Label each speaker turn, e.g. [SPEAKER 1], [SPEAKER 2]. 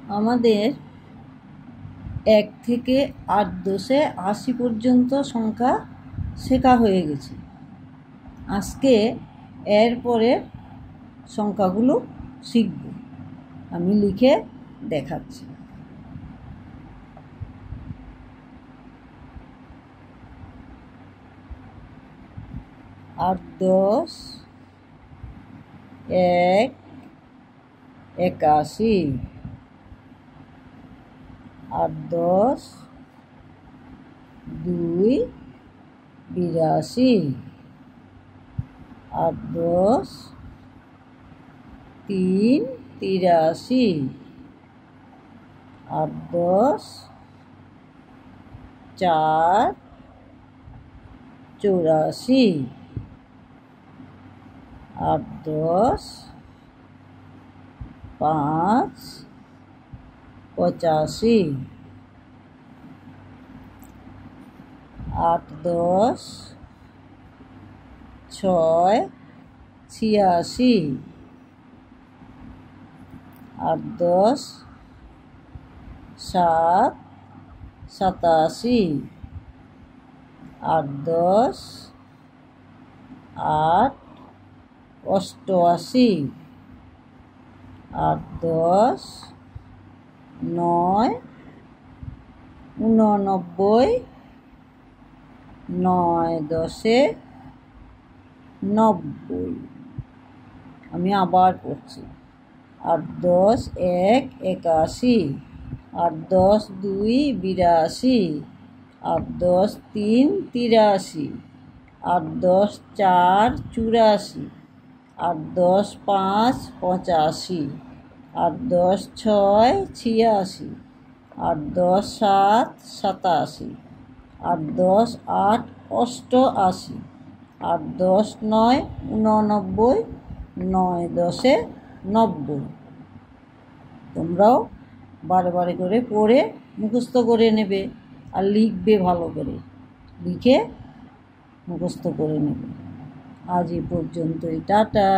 [SPEAKER 1] আমাদের 1 থেকে 8 10 80 পর্যন্ত সংখ্যা শেখা হয়ে গেছে। আজকে এর পরের সংখ্যাগুলো শিখব। আমি লিখে দেখাচ্ছি। 8 10 1 81, 8 10 2 82, 8 10 3 83, 8 10 4 84, 8 10 5 85, 8 10 6 86, 8 10 7 87, 8 10 8 88, 8 10 9 89, 9 10 90। আমি আবার পড়ছি। 8 10 1 81, 8 10 2 82, 8 10 3 83, 8 10 4 84, 8 10 5 85, 8 10 6 86, 8 10 7 87, 8 10 8 88, 8 10 9 89, 9 10 90। তোমরাও বারে বারে করে পড়ে মুখস্থ করে নেবে আর লিখবে, ভালো করে লিখে মুখস্থ করে নেবে। আজ এই পর্যন্তই, টাটা।